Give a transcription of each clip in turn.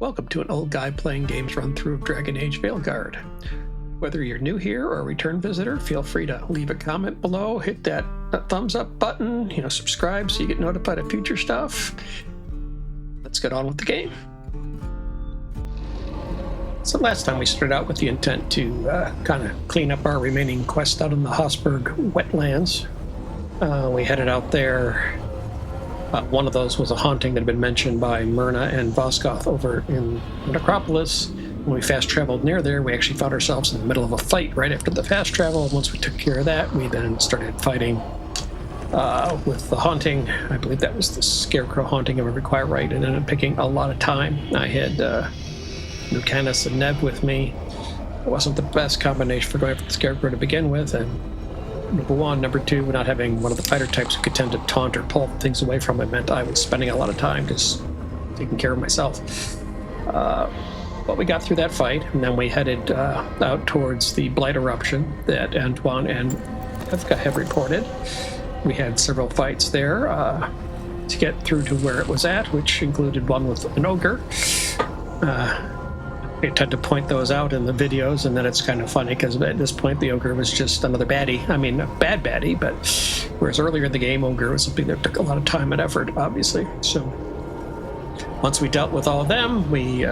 Welcome to an old guy playing games run through of Dragon Age Veilguard. Whether you're new here or a return visitor, feel free to leave a comment below, hit that thumbs up button, subscribe so you get notified of future stuff. Let's get on with the game. So last time we started out with the intent to kind of clean up our remaining quest out in the Hosberg wetlands. We headed out there. One of those was a haunting that had been mentioned by Myrna and Voskoth over in Necropolis. When we fast traveled near there, we actually found ourselves in the middle of a fight right after the fast travel. And once we took care of that, we then started fighting with the haunting. I believe that was the Scarecrow haunting, if I recall right. It ended up taking a lot of time. I had Lucanus and Neb with me. It wasn't the best combination for going after the Scarecrow to begin with, and number one. Number two, not having one of the fighter types who could tend to taunt or pull things away from it meant I was spending a lot of time just taking care of myself. But we got through that fight, and then we headed out towards the Blight eruption that Antoine and Evka have reported. We had several fights there to get through to where it was at, which included one with an ogre. I tend to point those out in the videos, and then it's kind of funny because at this point the ogre was just another baddie. I mean, a bad baddie, but whereas earlier in the game, ogre was something that took a lot of time and effort, obviously. So once we dealt with all of them, we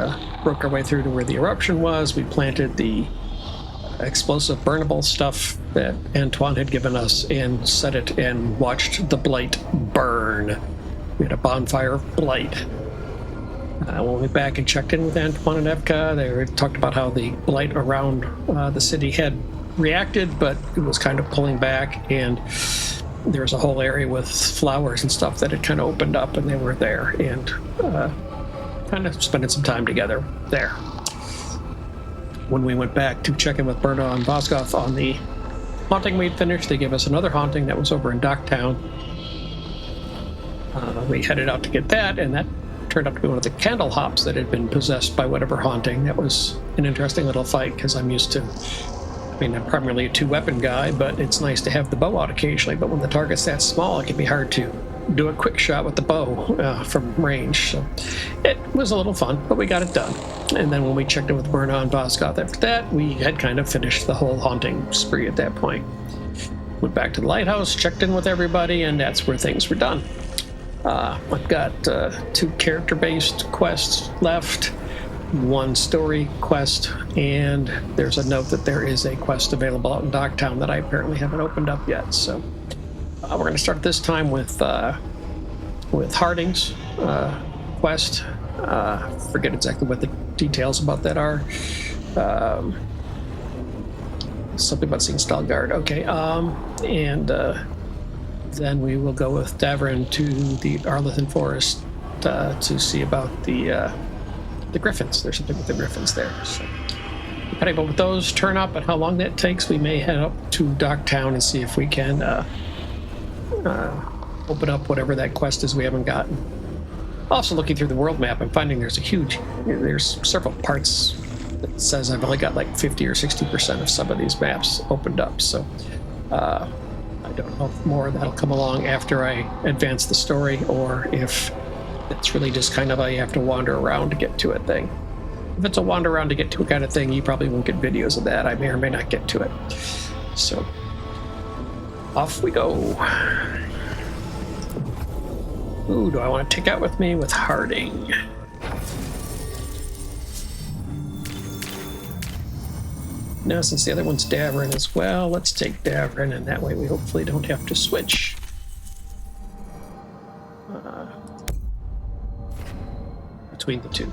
broke our way through to where the eruption was. We planted the explosive burnable stuff that Antoine had given us and set it and watched the blight burn. We had a bonfire of blight. When we went back and checked in with Antoine and Evka, they talked about how the blight around the city had reacted, but it was kind of pulling back, and there was a whole area with flowers and stuff that had kind of opened up, and they were there, and kind of spending some time together there. When we went back to check in with Berna and Voskoth on the haunting we'd finished, they gave us another haunting that was over in Docktown. We headed out to get that, and that turned out to be one of the candle hops that had been possessed by whatever haunting. That was an interesting little fight because I'm primarily a two-weapon guy, but it's nice to have the bow out occasionally. But when the target's that small, it can be hard to do a quick shot with the bow from range. So it was a little fun, but we got it done. And then when we checked in with Berna and Voskoth after that, we had kind of finished the whole haunting spree at that point. Went back to the Lighthouse, checked in with everybody, and that's where things were done. I've got 2 character-based quests left, 1 story quest, and there's a note that there is a quest available out in Docktown that I apparently haven't opened up yet. So we're going to start this time with Harding's quest. Forget exactly what the details about that are. Something about seeing Stalgard. Okay, then we will go with Davrin to the Arlathan Forest to see about the Griffons. There's something with the Griffons there. So, depending on what those turn up and how long that takes, we may head up to Docktown and see if we can open up whatever that quest is we haven't gotten. Also, looking through the world map, I'm finding there's several parts that says I've only got like 50 or 60% of some of these maps opened up. So I don't know if more that'll come along after I advance the story, or if it's really just kind of a you have to wander around to get to it thing. If it's a wander around to get to it kind of thing, you probably won't get videos of that. I may or may not get to it. So off we go. Who do I want to take out with me? With Harding. Now, since the other one's Davrin as well, let's take Davrin, and that way we hopefully don't have to switch. Between the two.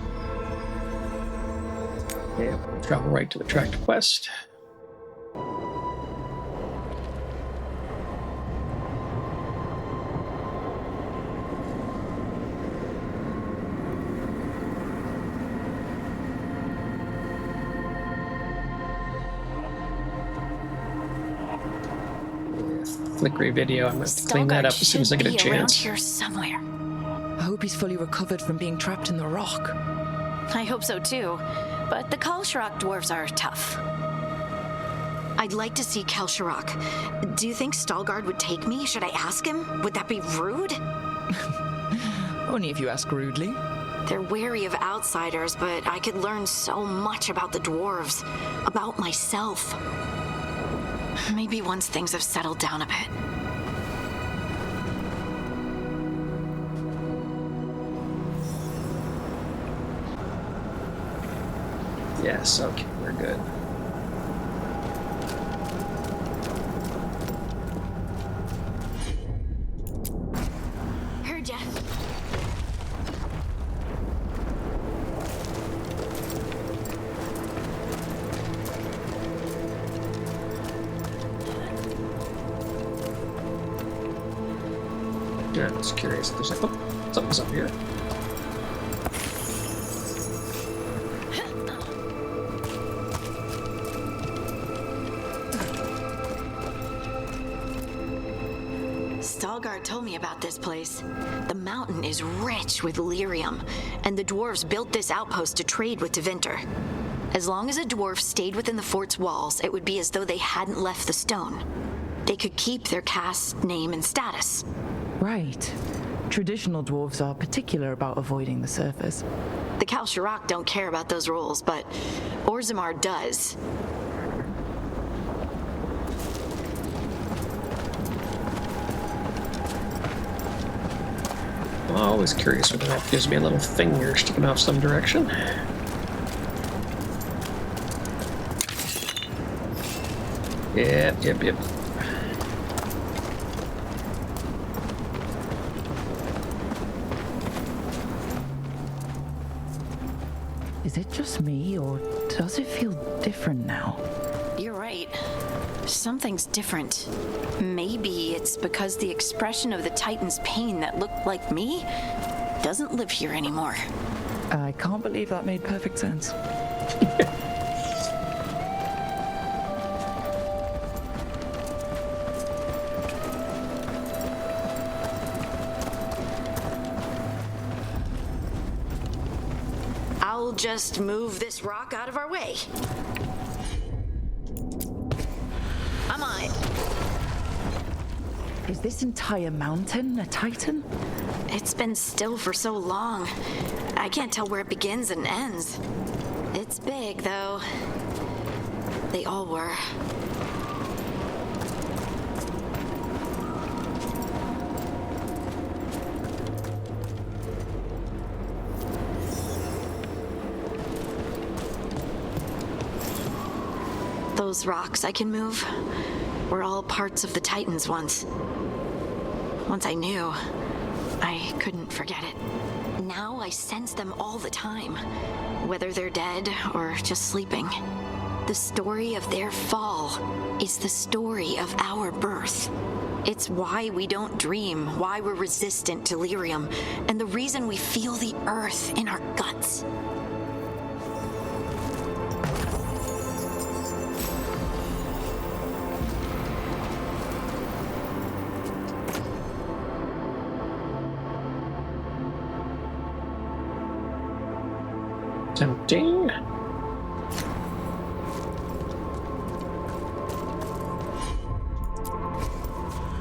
Yeah, we'll travel right to the tracked quest. Flickery video. I'm going to clean that up as soon as I get a chance. Here somewhere. I hope he's fully recovered from being trapped in the rock. I hope so too, but the Kalsharak dwarves are tough. I'd like to see Kalsharak. Do you think Stalgard would take me? Should I ask him? Would that be rude? Only if you ask rudely. They're wary of outsiders, but I could learn so much about the dwarves, about myself. Maybe once things have settled down a bit. Yes, okay, we're good. Heard ya. Yeah, I'm just curious. There's like, oh, something's up here. Stalgard told me about this place. The mountain is rich with lyrium, and the dwarves built this outpost to trade with Tevinter. As long as a dwarf stayed within the fort's walls, it would be as though they hadn't left the stone. They could keep their caste, name, and status. Right. Traditional dwarves are particular about avoiding the surface. The Kalsharak don't care about those rules, but Orzammar does. I'm always curious when the map gives me a little finger sticking off some direction. Yep. Is it just me, or does it feel different now? You're right. Something's different. Maybe it's because the expression of the Titan's pain that looked like me doesn't live here anymore. I can't believe that made perfect sense. I'll just move this rock out of our way. I'm on it. Is this entire mountain a Titan? It's been still for so long. I can't tell where it begins and ends. It's big, though. They all were. Those rocks I can move were all parts of the Titans once. Once I knew, I couldn't forget it. Now I sense them all the time, whether they're dead or just sleeping. The story of their fall is the story of our birth. It's why we don't dream, why we're resistant to lyrium, and the reason we feel the earth in our guts. Tempting.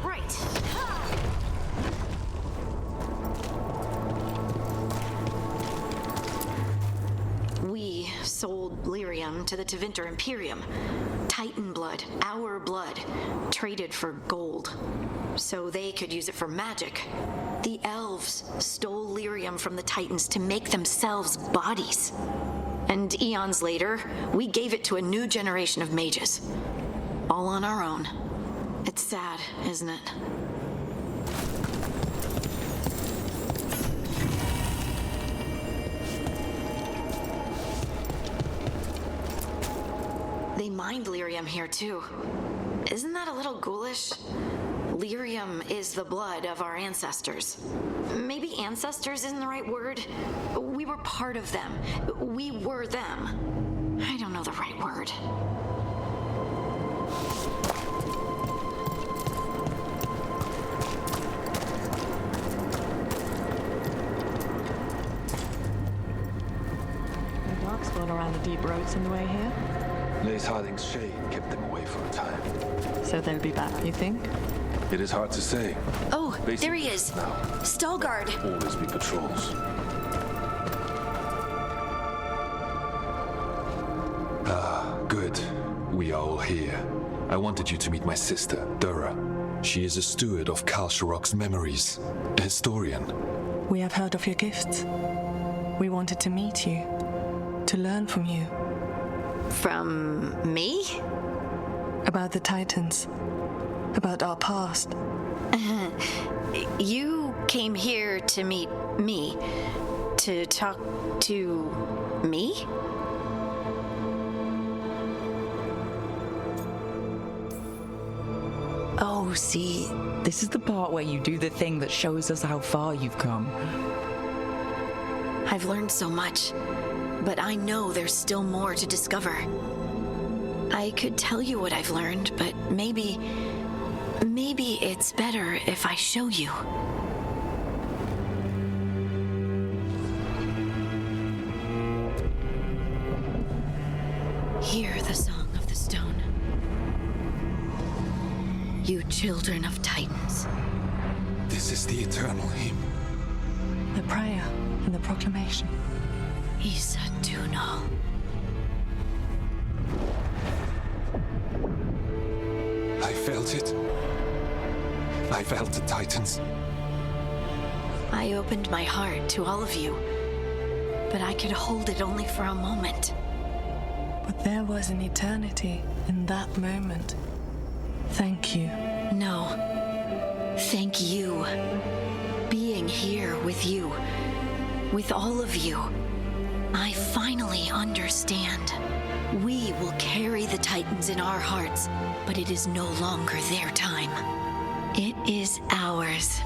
Right. We sold lyrium to the Tevinter Imperium. Titan blood, our blood, traded for gold. So they could use it for magic. The elves stole lyrium from the Titans to make themselves bodies. And eons later, we gave it to a new generation of mages. All on our own. It's sad, isn't it? They mined lyrium here too. Isn't that a little ghoulish? Lyrium is the blood of our ancestors. Maybe ancestors isn't the right word. We were part of them. We were them. I don't know the right word. The dark spawn around the deep roads on the way here. Lace Harding's shade kept them away for a time. So they'll be back, you think? It is hard to say. Oh, there he is. Now, Stalgard. always be patrols. good we are all here. I wanted you to meet my sister, Dura. She is a steward of Kal Sharok's memories, a historian. We have heard of your gifts. We wanted to meet you, to learn from you. From me? About the Titans. About our past. You came here to meet me. To talk to me? Oh, see, this is the part where you do the thing that shows us how far you've come. I've learned so much, but I know there's still more to discover. I could tell you what I've learned, but maybe it's better if I show you. Hear the song of the stone. You children of Titans. This is the eternal hymn. The prayer and the proclamation. Isa Tunal. I felt it. I felt the Titans. I opened my heart to all of you, but I could hold it only for a moment. But there was an eternity in that moment. Thank you. No. Thank you. Being here with you, with all of you, I finally understand. We will carry the Titans in our hearts, but it is no longer their time. It is ours.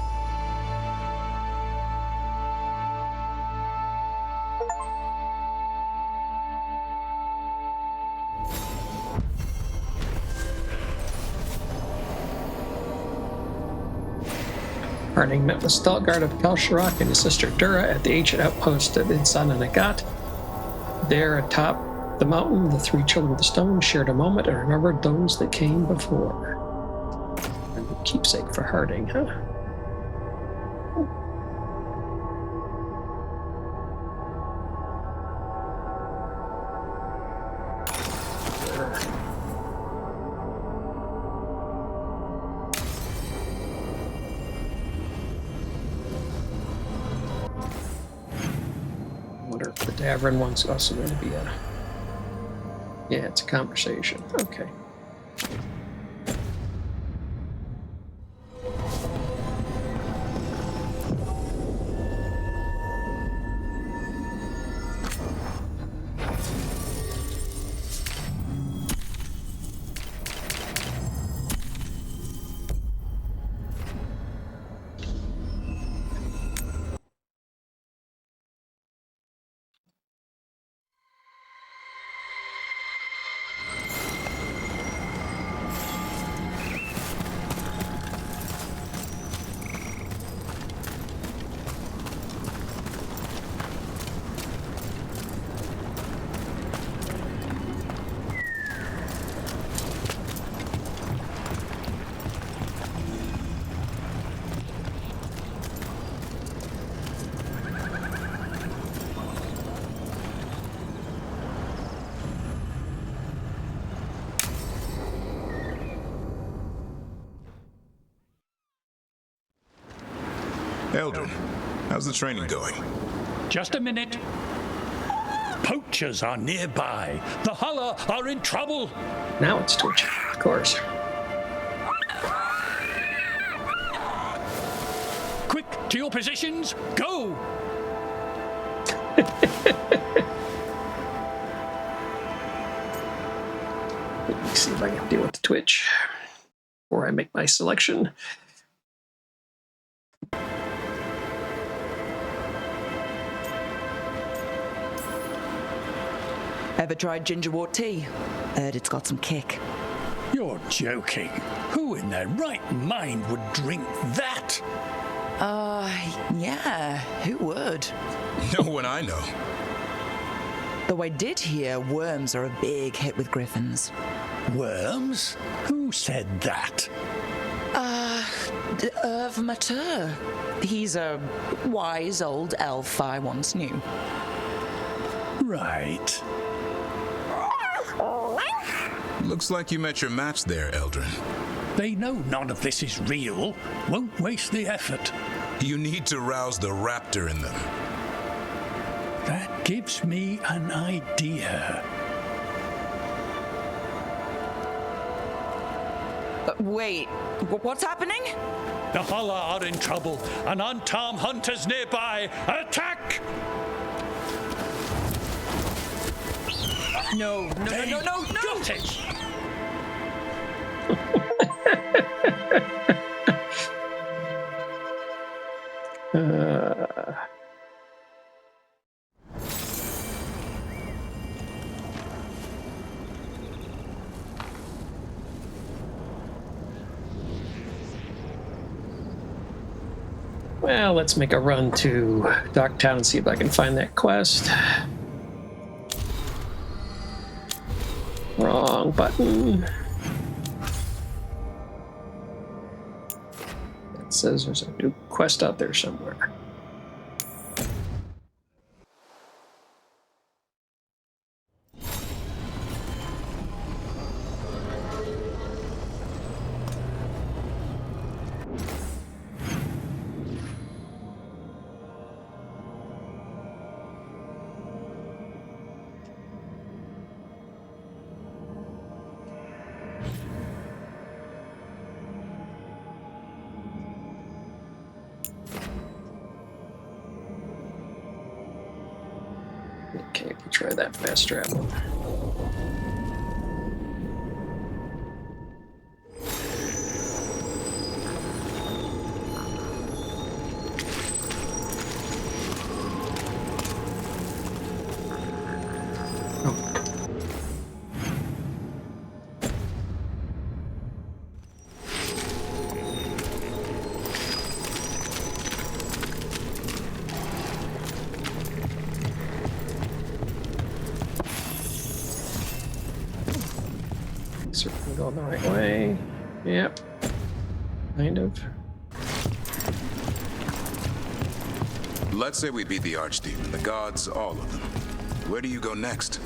Harding met with Stalgard of Kal Sharok and his sister Dura at the ancient outpost of Insana Nagat. There, atop the mountain, the three children of the stone shared a moment and remembered those that came before. And a keepsake for Harding, huh? The Davrin one's also going to be a... Yeah, it's a conversation. Okay. Eldrin, how's the training going? Just a minute. Poachers are nearby. The Hulla are in trouble. Now it's Twitch, of course. Quick, to your positions. Go! Let me see if I can deal with the Twitch before I make my selection. Ever tried gingerwort tea? Heard it's got some kick. You're joking. Who in their right mind would drink that? Yeah, who would? No one I know. Though I did hear worms are a big hit with Griffons. Worms? Who said that? Irv Matur. He's a wise old elf I once knew. Right. Looks like you met your match there, Eldrin. They know none of this is real. Won't waste the effort. You need to rouse the raptor in them. That gives me an idea. Wait, what's happening? The Hala are in trouble, and Untarm hunters nearby. Attack! No. Got it! Well, let's make a run to Docktown and see if I can find that quest. Wrong button. It says there's a new quest out there somewhere. Okay, we'll try that fast travel. Certainly going the right way. Yep. Kind of. Let's say we beat the Archdemon, the gods, all of them. Where do you go next?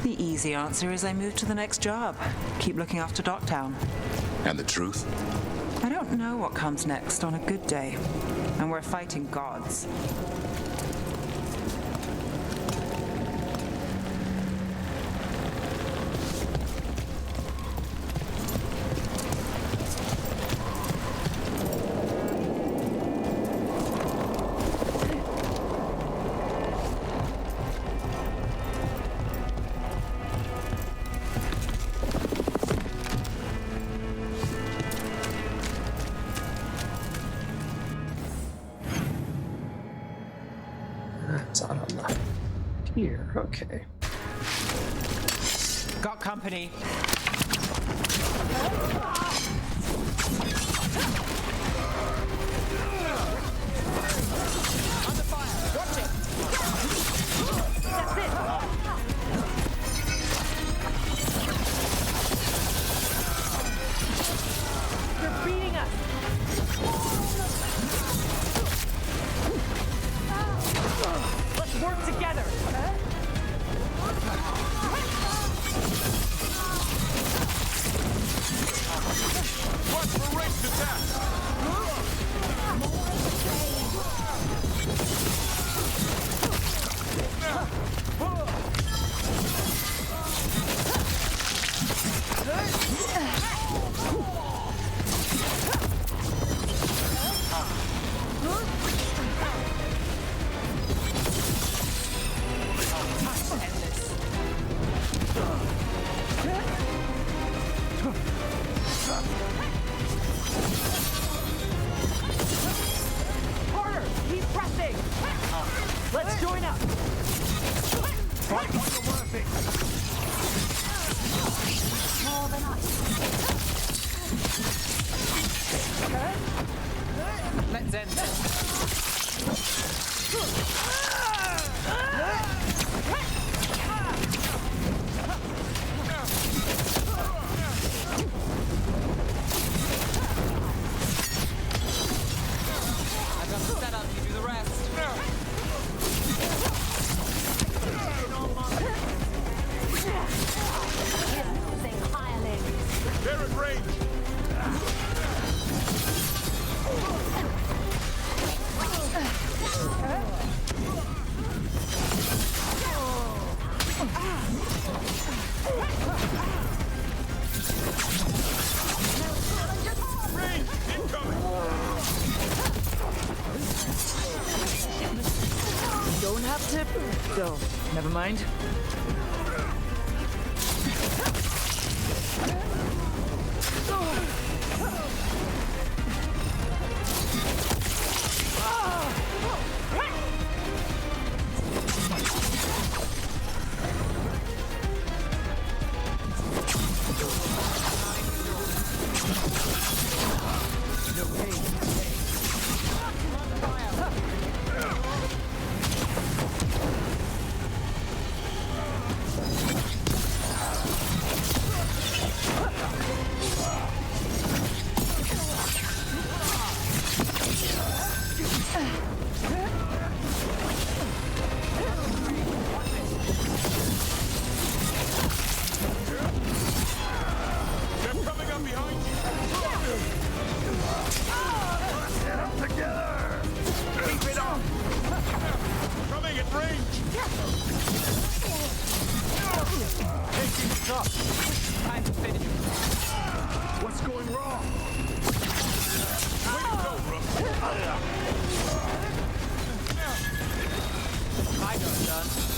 The easy answer is I move to the next job. Keep looking after Docktown. And the truth? I don't know what comes next on a good day. And we're fighting gods. It's out on the here. Okay. Got company. Under fire. Watch it. That's it. They're beating us. Let's work together. Watch for ranged attacks! Harder! Keep pressing! Let's join up! Fight like you're worth it. More than us. Let's end this. I got the setup, you do the rest. tip. Oh, never mind.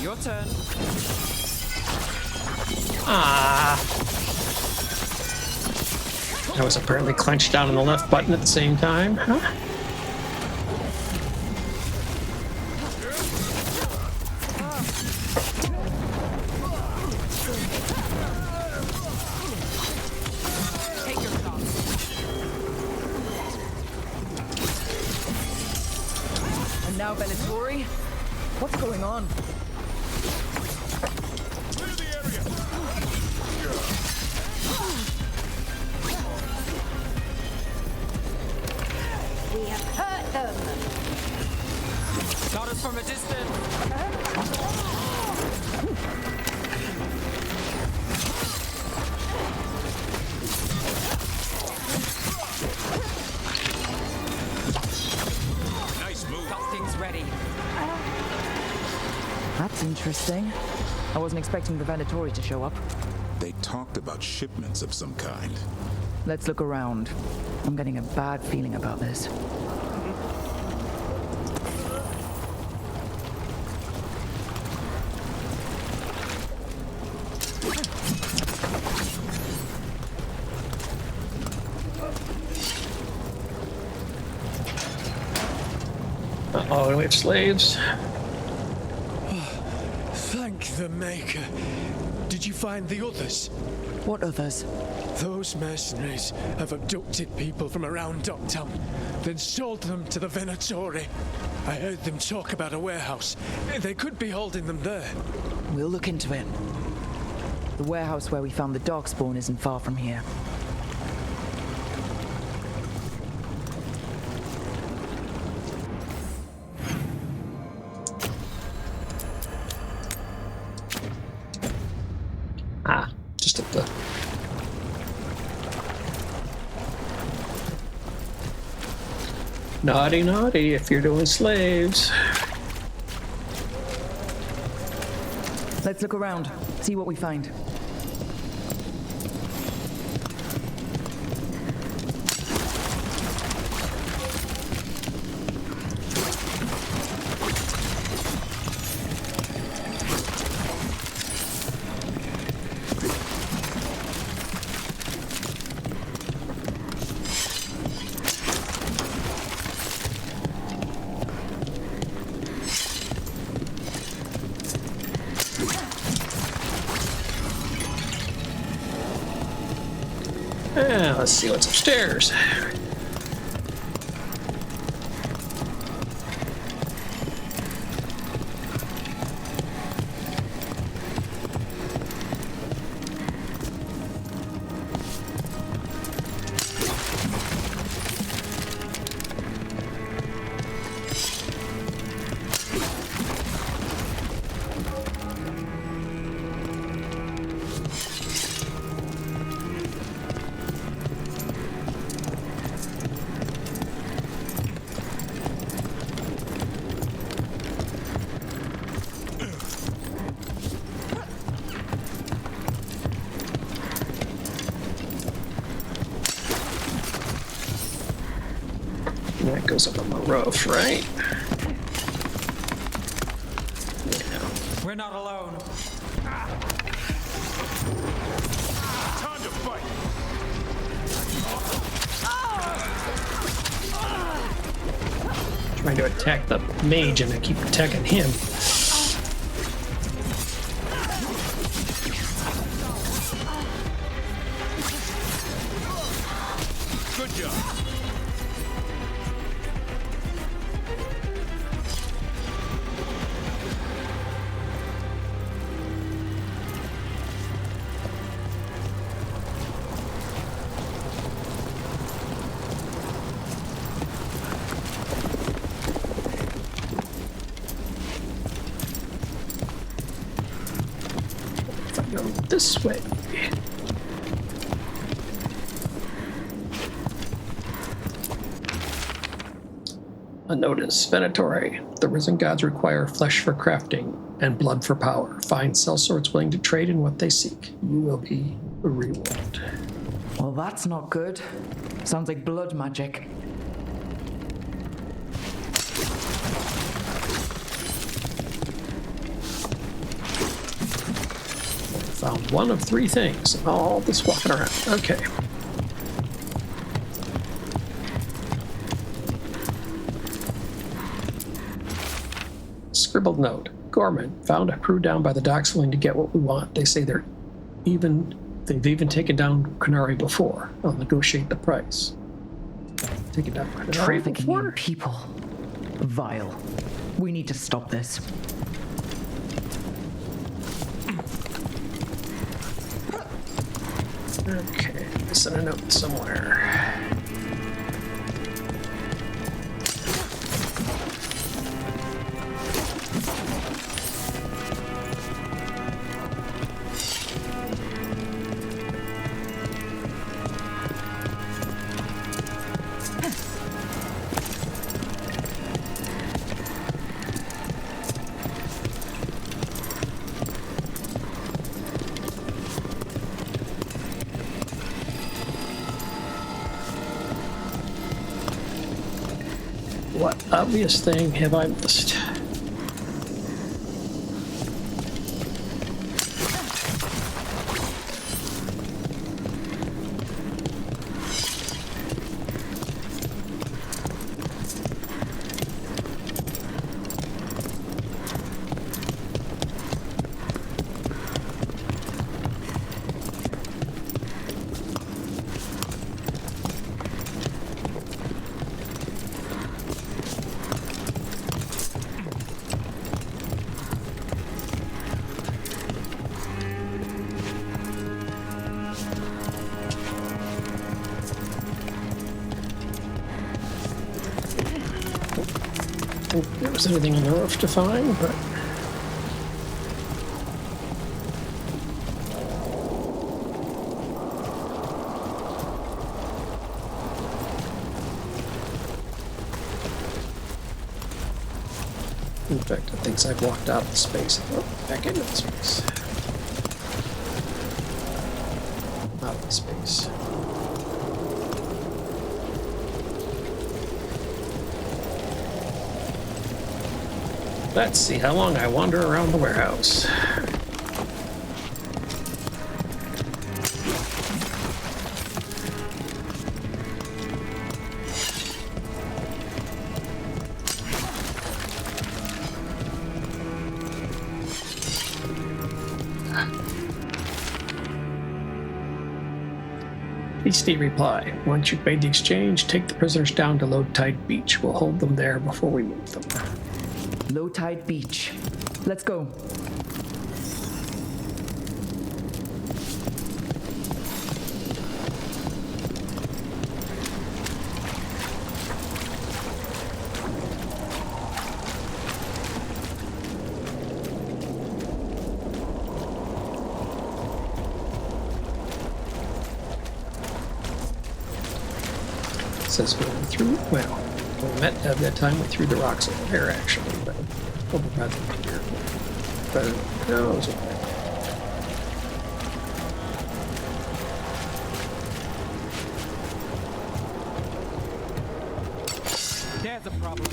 Your turn. Ah. I was apparently clenched down on the left button at the same time. Huh? Take your shot. And now, Bellatori, what's going on? We have hurt them. Shot us from a distance. Nice move. Got things ready. That's interesting. I wasn't expecting the Veilguard to show up. They talked about shipments of some kind. Let's look around. I'm getting a bad feeling about this. Uh-oh, we have slaves. Thank the Maker. Did you find the others? What others? Those mercenaries have abducted people from around Docktown, then sold them to the Venatori. I heard them talk about a warehouse. They could be holding them there. We'll look into it. The warehouse where we found the darkspawn isn't far from here. Ah, just at the... Naughty, naughty, if you're doing slaves. Let's look around, see what we find. Let's see what's upstairs. That goes up on the roof, right? We're not alone. Time to fight! Trying to attack the mage and I keep attacking him. Good job. If I go this way. A notice, Venatori. The risen gods require flesh for crafting and blood for power. Find sellswords willing to trade in what they seek. You will be rewarded. Well, that's not good. Sounds like blood magic. Found one of 3 things. All this walking around. Okay. Scribbled note. Gorman found a crew down by the docks willing to get what we want. They say they've even taken down Canary before. I'll negotiate the price. Taken down Canary Trafficking before? in people. Vile. We need to stop this. Okay, missing a note somewhere. What obvious thing have I missed? I don't think there was anything on the roof to find, but in fact, I think I've walked out of the space. Oh, back into the space. Out of the space. Let's see how long I wander around the warehouse. Hasty reply. Once you've made the exchange, take the prisoners down to Low Tide Beach. We'll hold them there before we move them. Low Tide Beach. Let's go. It says we went through, well, we met at that time, we threw the rocks over there actually, but over by the pier. But no, it was okay. There's a problem.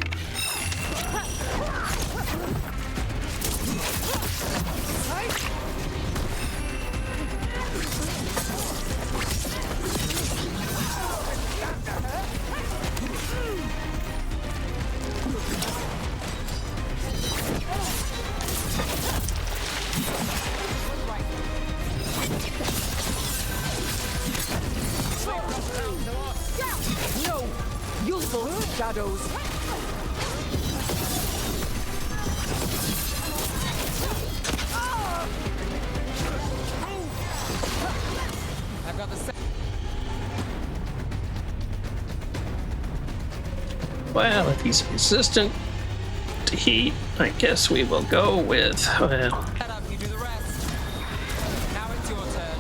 shadows. I've got the Well, if he's resistant to heat, I guess we will go with, well... Head up, you do the rest. Now it's your turn.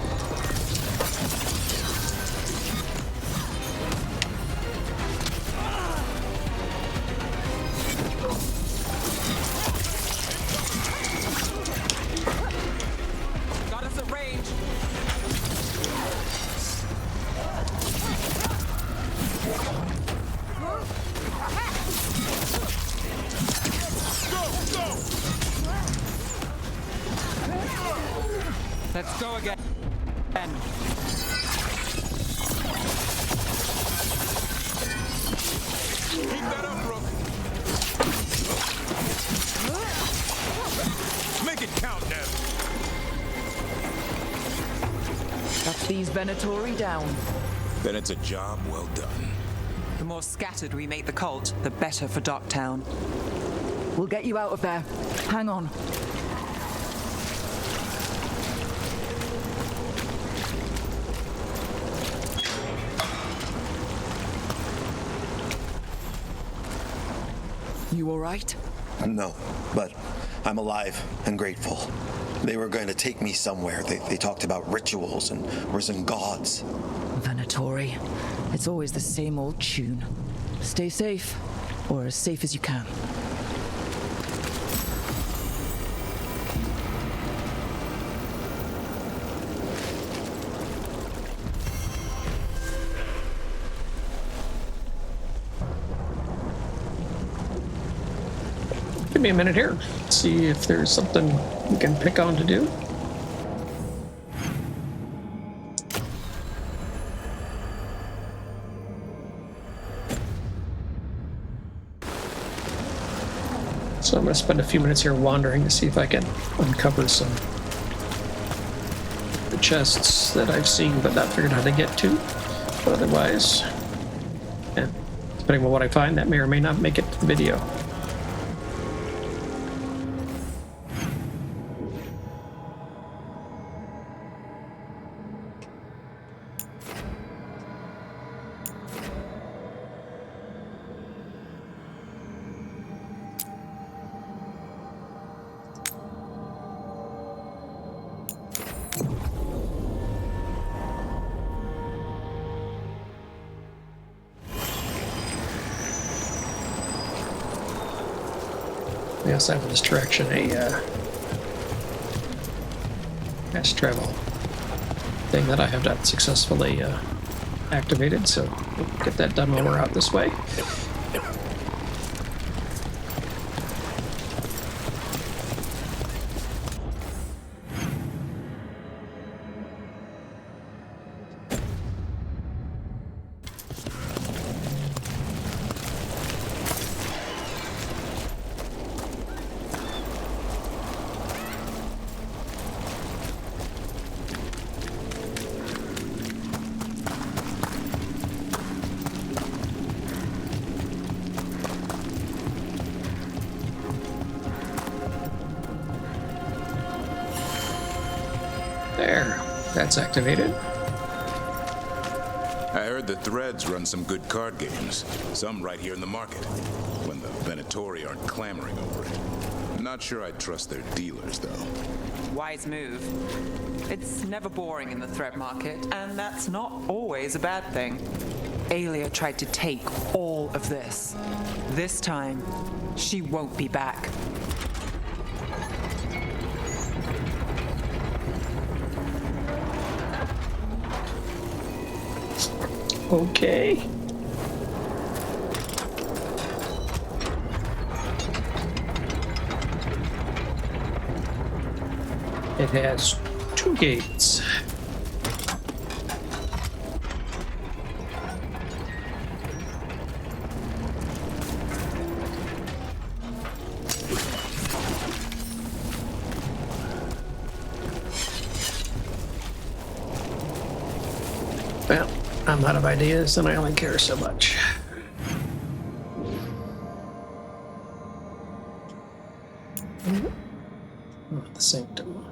Got us at range. Let's go again. Keep that up, Rook. Make it count, Dev. That's these Venatori down. Then it's a job well done. The more scattered we make the cult, the better for Docktown. We'll get you out of there. Hang on. You all right? No, but I'm alive and grateful. They were going to take me somewhere. They talked about rituals and risen gods. Venatori. It's always the same old tune. Stay safe, or as safe as you can. Give me a minute here. See if there's something we can pick on to do. So I'm going to spend a few minutes here wandering to see if I can uncover some of the chests that I've seen but not figured out how to get to. But otherwise, yeah, depending on what I find, that may or may not make it to the video. Yes, I have in this direction a fast travel thing that I have not successfully activated, so we'll get that done while we're out this way. There, that's activated. I heard the Threads run some good card games. Some right here in the market. When the Venatori aren't clamoring over it. Not sure I'd trust their dealers, though. Wise move. It's never boring in the threat market, and that's not always a bad thing. Alia tried to take all of this. This time, she won't be back. Okay. It has 2 gates. Well, I'm out of ideas and I only care so much. Oh, the sanctum.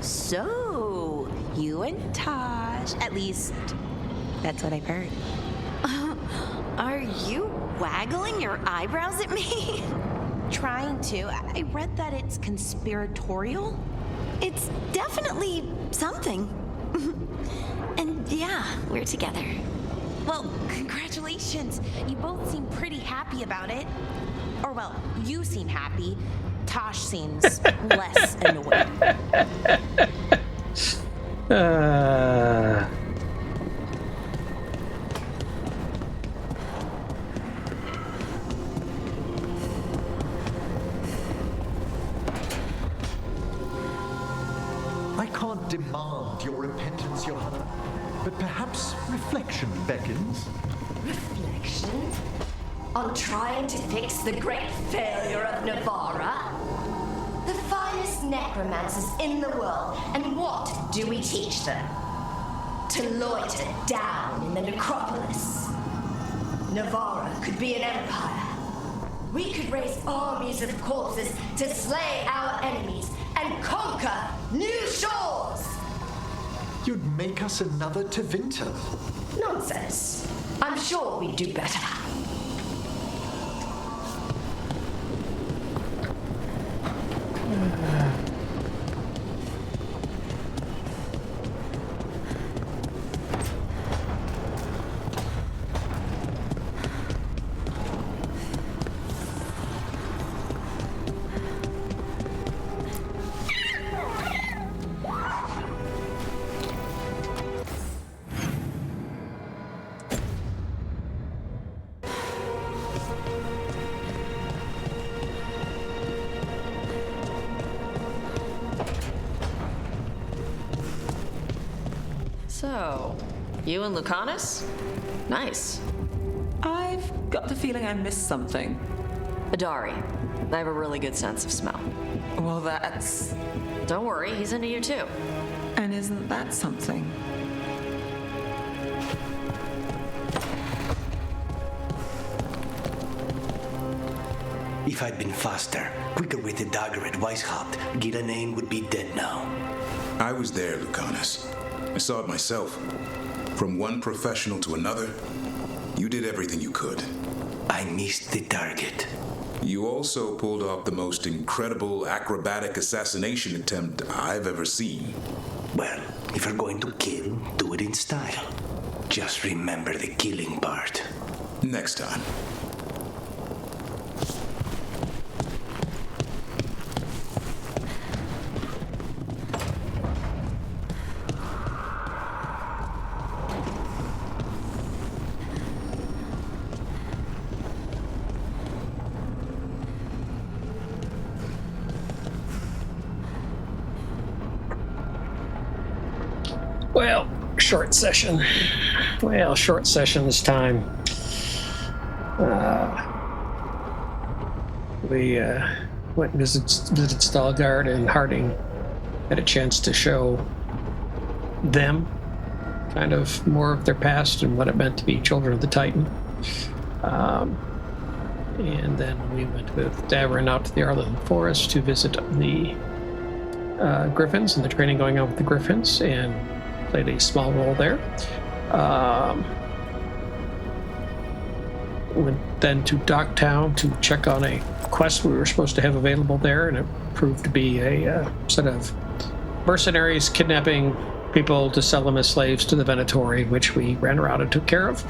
So, you and Taj, at least that's what I've heard. Are you waggling your eyebrows at me? Trying to. I read that it's conspiratorial. It's definitely something. And yeah, we're together. Well, congratulations. You both seem pretty happy about it. Or, well, you seem happy. Tosh seems less annoyed. I can't demand your repentance, Johanna, but perhaps reflection beckons. Reflection? On trying to fix the great failure of Navarra? The finest necromancers in the world, and what do we teach them? To loiter down in the necropolis. Navarra could be an empire. We could raise armies of corpses to slay our enemies and conquer new shores! You'd make us another Tevinter. Nonsense. I'm sure we'd do better. So, you and Lucanus? Nice. I've got the feeling I missed something. Adari. I have a really good sense of smell. Well, that's... Don't worry, he's into you too. And isn't that something? If I'd been faster, quicker with the dagger at Weishaupt, Gillenane would be dead now. I was there, Lucanus. I saw it myself. From one professional to another, you did everything you could. I missed the target. You also pulled off the most incredible acrobatic assassination attempt I've ever seen. Well, if you're going to kill, do it in style. Just remember the killing part. Next time. Well, short session. Well, short session this time. We went and visited Stalgard, and Harding had a chance to show them kind of more of their past and what it meant to be children of the Titan. And then we went with Davrin out to the Arlathan Forest to visit the Griffons and the training going on with the Griffons, and played a small role there. Went then to Docktown to check on a quest we were supposed to have available there, and it proved to be a set of mercenaries kidnapping people to sell them as slaves to the Venatori, which we ran around and took care of,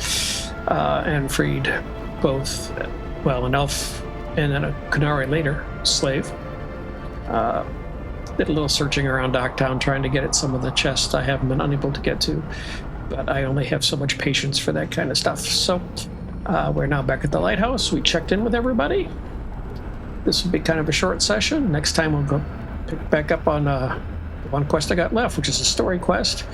and freed both, well, an elf and then a Kunari later slave. Did a little searching around Docktown trying to get at some of the chests I haven't been unable to get to, but I only have so much patience for that kind of stuff. So we're now back at the Lighthouse. We checked in with everybody. This will be kind of a short session. Next time we'll go pick back up on the one quest I got left, which is a story quest.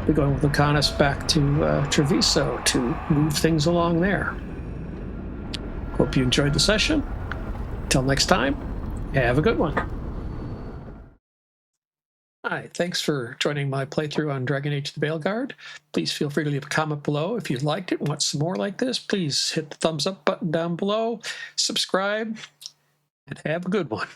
We're going with Lucanus back to Treviso to move things along there. Hope you enjoyed the session. Until next time, have a good one. Hi, thanks for joining my playthrough on Dragon Age the Veilguard. Please feel free to leave a comment below. If you liked it and want some more like this, please hit the thumbs up button down below, subscribe, and have a good one.